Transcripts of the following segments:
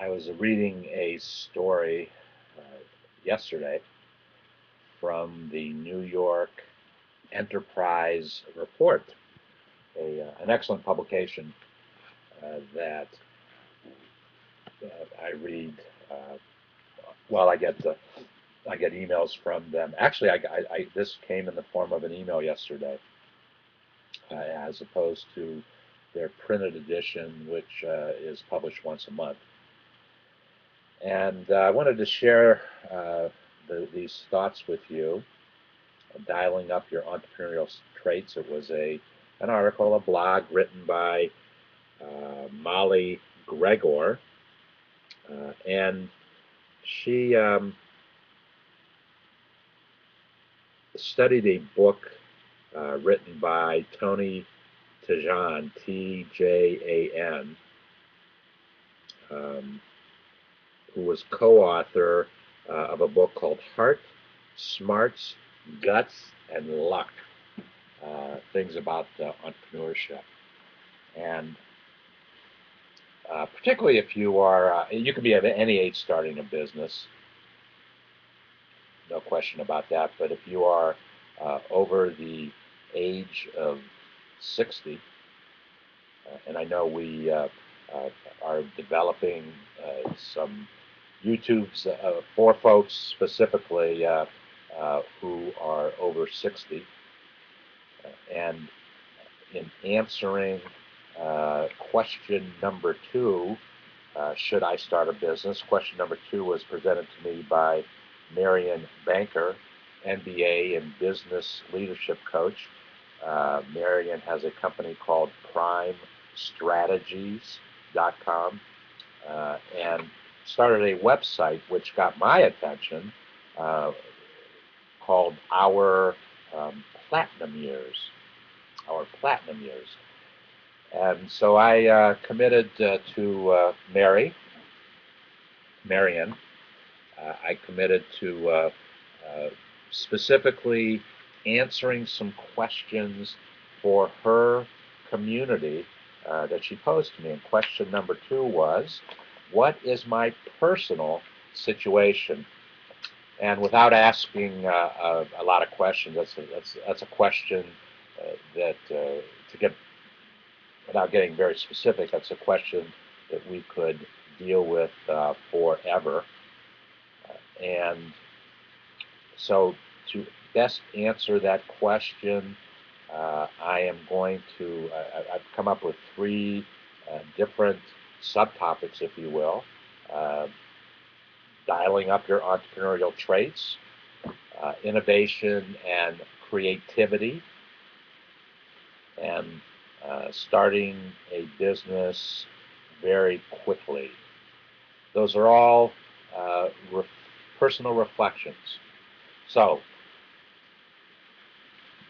I was reading a story yesterday from the New York Enterprise Report, an excellent publication that I read. Uh, well, I get emails from them. Actually, this came in the form of an email yesterday, as opposed to their printed edition, which is published once a month. And I wanted to share these thoughts with you, dialing up your entrepreneurial traits. It was an article, a blog written by Molly Gregor, and she studied a book written by Tony Tjan, Tjan, um, who was co-author of a book called Heart, Smarts, Guts, and Luck, things about entrepreneurship. And particularly if you are, you can be at any age starting a business, no question about that, but if you are over the age of 60, and I know we are developing some YouTubes for folks specifically who are over 60. And in answering question number 2, should I start a business? Question number 2 was presented to me by Marian Banker, MBA and business leadership coach. Marian has a company called PrimeStrategies.com and started a website which got my attention called Our Platinum Years. Our Platinum Years. And so I committed to Marian. I committed to specifically answering some questions for her community that she posed to me. And question number 2 was, what is my personal situation? And without asking a lot of questions, that's a question that to get without getting very specific, that's a question that we could deal with forever. And so to best answer that question, I am going to, I've come up with 3 different subtopics, if you will. Dialing up your entrepreneurial traits, innovation and creativity, and starting a business very quickly. Those are all personal reflections. So,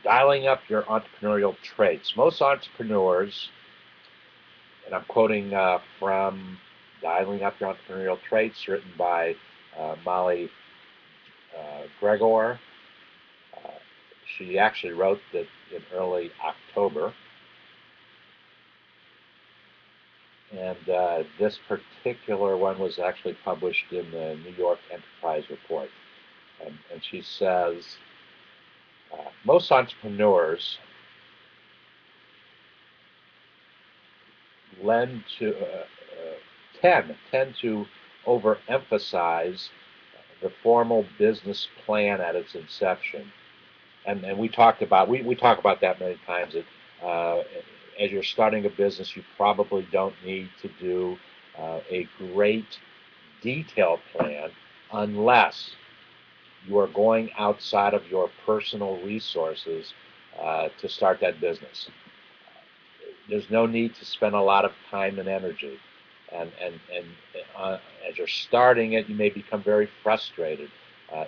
dialing up your entrepreneurial traits. Most entrepreneurs, and I'm quoting from Dialing Up Your Entrepreneurial Traits, written by Molly Gregor. She actually wrote that in early October. And this particular one was actually published in the New York Enterprise Report. And she says, most entrepreneurs tend to overemphasize the formal business plan at its inception. And we talk about that many times. As you're starting a business, you probably don't need to do a great detailed plan unless you are going outside of your personal resources to start that business. There's no need to spend a lot of time and energy. And as you're starting it, you may become very frustrated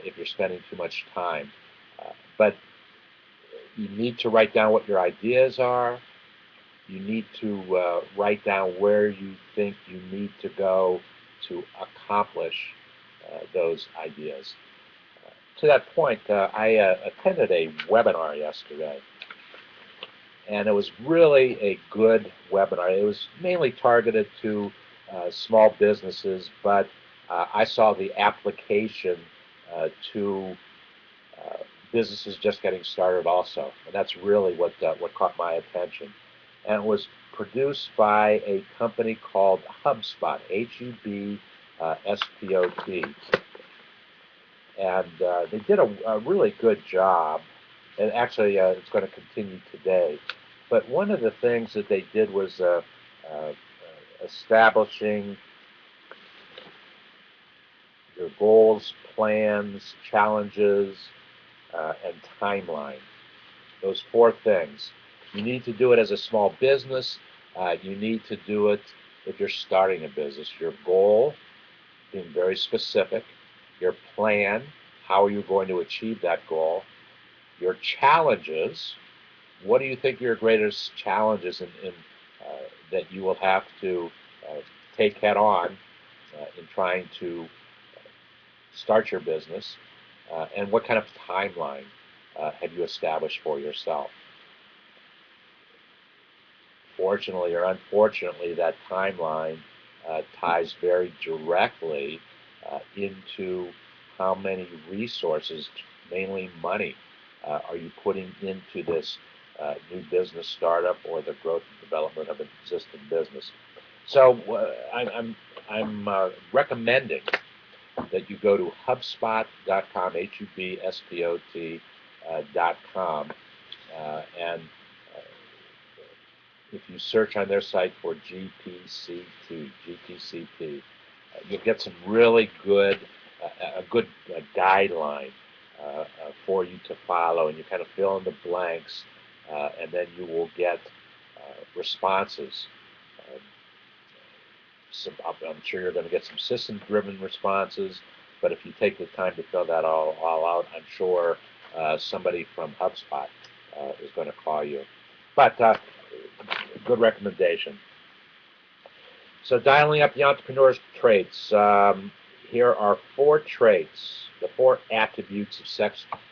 if you're spending too much time. But you need to write down what your ideas are. You need to write down where you think you need to go to accomplish those ideas. To that point, I attended a webinar yesterday, and it was really a good webinar. It was mainly targeted to small businesses, but I saw the application to uh, businesses just getting started also, and that's really what caught my attention. And it was produced by a company called HubSpot, HUBSPOT, and they did a really good job. And actually, it's going to continue today. But one of the things that they did was uh, establishing your goals, plans, challenges, and timeline. Those four things. You need to do it as a small business. You need to do it if you're starting a business. Your goal, being very specific. Your plan, how are you going to achieve that goal? Your challenges, what do you think your greatest challenges that you will have to uh, take head on in trying to start your business, and what kind of timeline have you established for yourself? Fortunately or unfortunately, that timeline ties very directly into how many resources, mainly money, are you putting into this new business startup or the growth and development of an existing business. So I'm recommending that you go to HubSpot.com, HUBSPOT.com, and if you search on their site for GPCT, you'll get some really good, a good guideline for you to follow, and you kind of fill in the blanks, and then you will get responses. Uh, I'm sure you're going to get some system-driven responses, but if you take the time to fill that all out, I'm sure somebody from HubSpot is going to call you. But good recommendation. So dialing up the entrepreneur's traits. Here are four traits, the four attributes of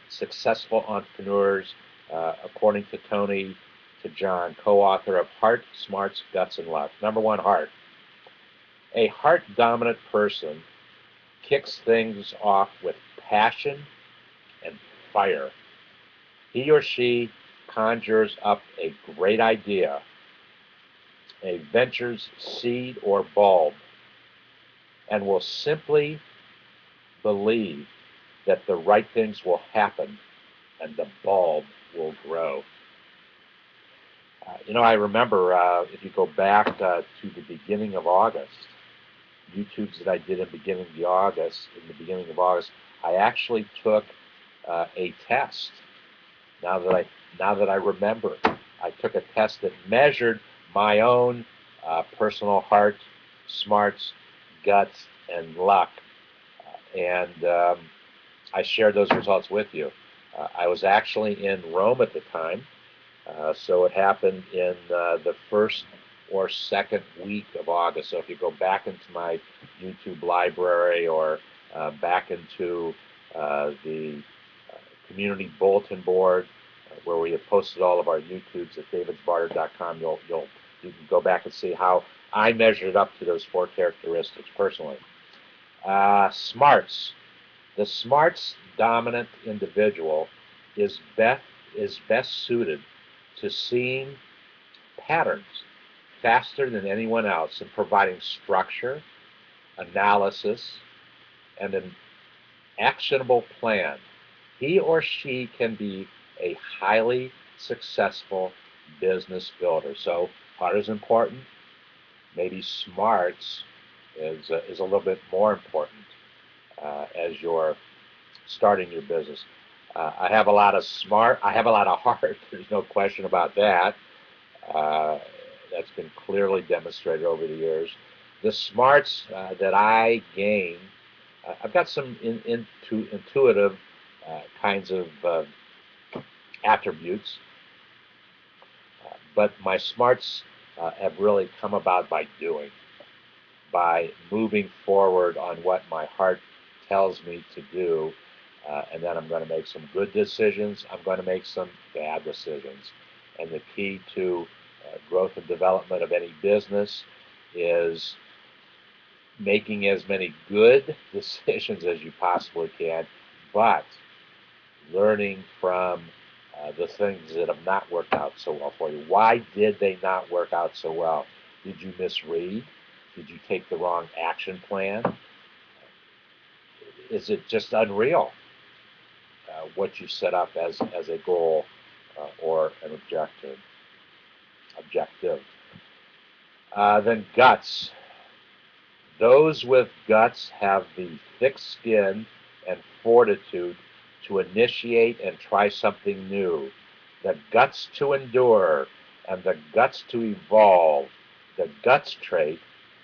successful entrepreneurs, according to Tony to John, co-author of Heart, Smarts, Guts, and Luck. Number one, heart. A heart-dominant person kicks things off with passion and fire. He or she conjures up a great idea, a venture's seed or bulb, and will simply believe that the right things will happen and the bulb will grow. I remember if you go back to the beginning of August, YouTubes that I did in the beginning of August, I actually took a test. Now that I remember, I took a test that measured my own personal heart, smarts, guts, and luck, and I shared those results with you. I was actually in Rome at the time, so it happened in the first or second week of August. So if you go back into my YouTube library or back into the community bulletin board where we have posted all of our YouTubes at davidsbarter.com, you can go back and see how I measured up to those four characteristics personally. Smarts. The smarts dominant individual is best suited to seeing patterns faster than anyone else in providing structure, analysis, and an actionable plan. He or she can be a highly successful business builder. So heart is important. Maybe smarts is a little bit more important as you're starting your business. I have a lot of heart. There's no question about that. That's been clearly demonstrated over the years. The smarts that I gain, I've got some intuitive kinds of attributes, but my smarts have really come about by doing, by moving forward on what my heart tells me to do, and then I'm going to make some good decisions. I'm going to make some bad decisions. And the key to growth and development of any business is making as many good decisions as you possibly can, but learning from the things that have not worked out so well for you. Why did they not work out so well? Did you misread? Did you take the wrong action plan? Is it just unreal what you set up as a goal or an objective? Then guts. Those with guts have the thick skin and fortitude to initiate and try something new, the guts to endure, and the guts to evolve. The guts trait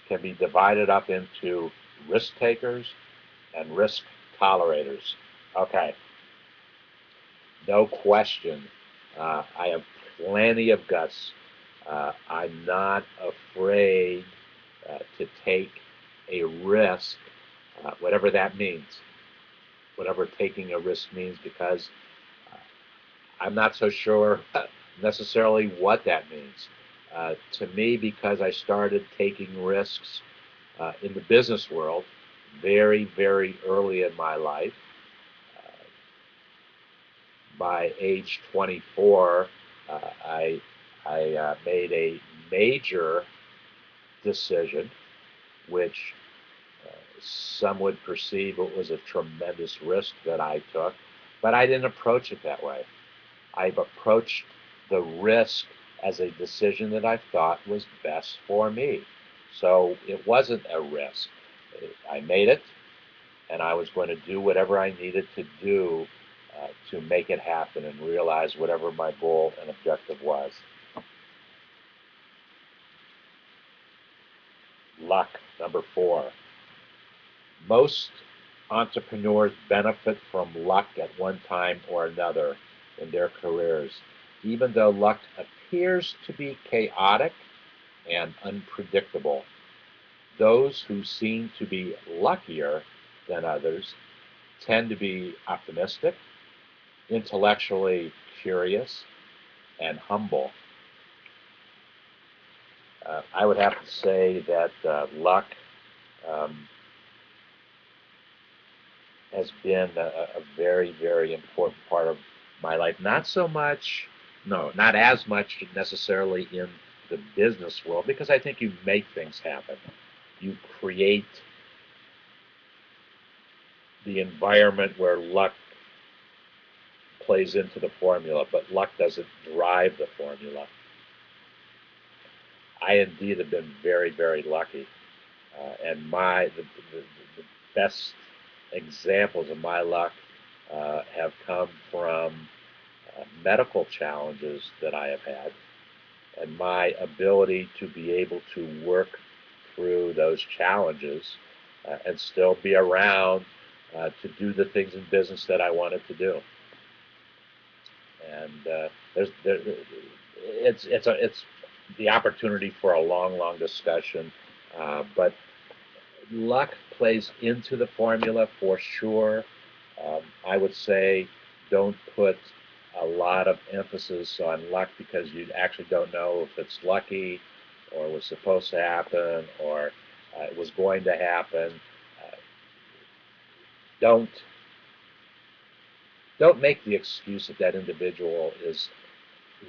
can be divided up into risk takers and risk tolerators. Okay, no question. I have plenty of guts. I'm not afraid to take a risk, whatever that means, whatever taking a risk means, because I'm not so sure necessarily what that means. To me, because I started taking risks in the business world very, very early in my life. By age 24, I made a major decision, which some would perceive it was a tremendous risk that I took, but I didn't approach it that way. I've approached the risk as a decision that I thought was best for me. So it wasn't a risk. I made it, and I was going to do whatever I needed to do to make it happen and realize whatever my goal and objective was. Luck, number 4. Most entrepreneurs benefit from luck at one time or another in their careers, even though luck appears to be chaotic and unpredictable. Those who seem to be luckier than others tend to be optimistic, intellectually curious, and humble. I would have to say that luck um, has been a very, very important part of my life. Not so much, no, not as much necessarily in the business world, because I think you make things happen. You create the environment where luck plays into the formula, but luck doesn't drive the formula. I indeed have been very, very lucky, and the best examples of my luck have come from medical challenges that I have had, and my ability to be able to work through those challenges and still be around to do the things in business that I wanted to do. And it's the opportunity for a long, long discussion, but luck plays into the formula for sure. I would say don't put a lot of emphasis on luck, because you actually don't know if it's lucky or was supposed to happen or it was going to happen. Uh, don't don't make the excuse that that individual is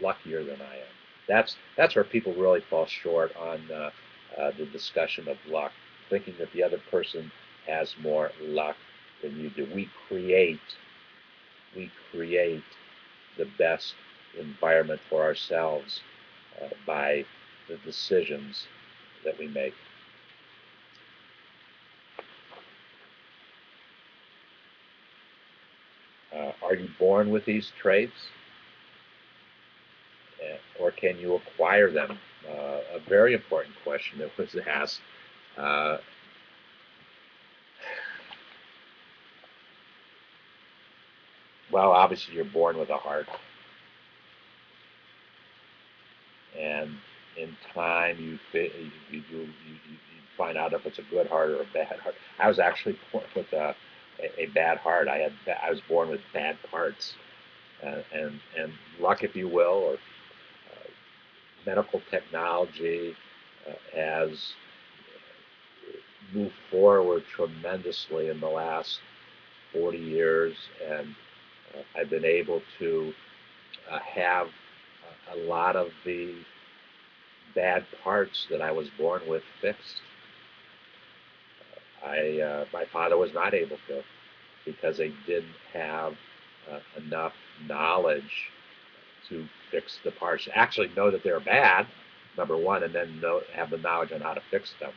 luckier than I am. That's where people really fall short on the discussion of luck, thinking that the other person has more luck than you do. We create the best environment for ourselves by the decisions that we make. Are you born with these traits, or can you acquire them? A very important question that was asked. Uh, well, obviously you're born with a heart, and in time you find out if it's a good heart or a bad heart. I was actually born with a bad heart. I was born with bad parts, and luck, if you will, or medical technology has moved forward tremendously in the last 40 years, and I've been able to have a lot of the bad parts that I was born with fixed. My father was not able to because they didn't have enough knowledge to fix the parts. Actually, know that they're bad, number one, and then have the knowledge on how to fix them.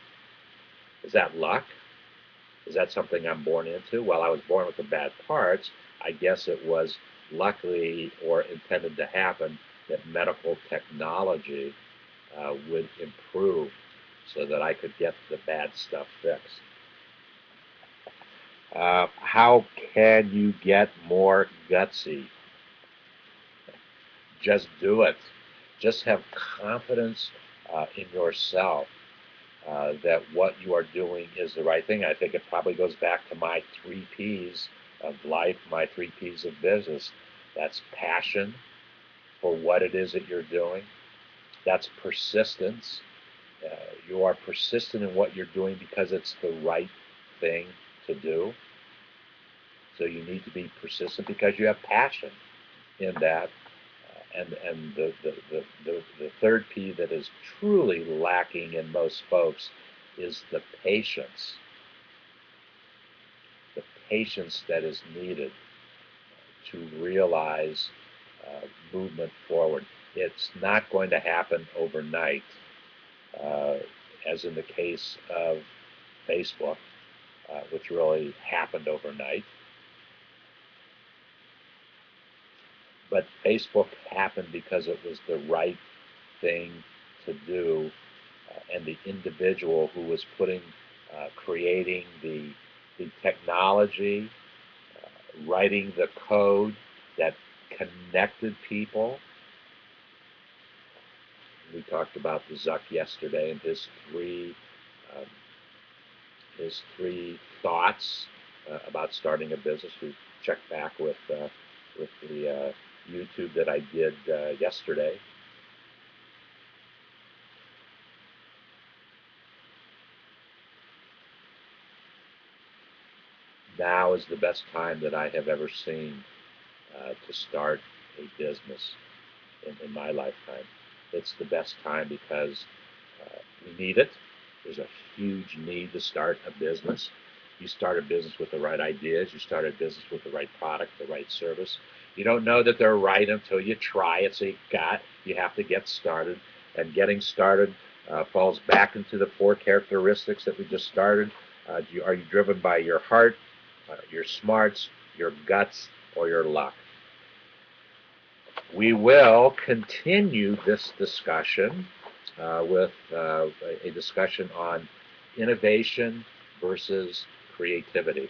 Is that luck? Is that something I'm born into? Well, I was born with the bad parts. I guess it was luckily or intended to happen that medical technology would improve so that I could get the bad stuff fixed. How can you get more gutsy? Just do it. Just have confidence in yourself that what you are doing is the right thing. I think it probably goes back to my 3 Ps of life, my 3 Ps of business. That's passion for what it is that you're doing. That's persistence. You are persistent in what you're doing because it's the right thing to do. So you need to be persistent because you have passion in that. And the third P that is truly lacking in most folks is the patience that is needed to realize movement forward. It's not going to happen overnight, as in the case of Facebook, which really happened overnight. But Facebook happened because it was the right thing to do, and the individual who was creating the technology, writing the code that connected people. We talked about the Zuck yesterday and his three thoughts about starting a business. We checked back with the YouTube that I did yesterday. Now is the best time that I have ever seen to start a business in my lifetime. It's the best time because we need it. There's a huge need to start a business. You start a business with the right ideas. You start a business with the right product, the right service. You don't know that they're right until you try it. So you have to get started. And getting started falls back into the 4 characteristics that we just started. Are you driven by your heart, your smarts, your guts, or your luck? We will continue this discussion with a discussion on innovation versus creativity.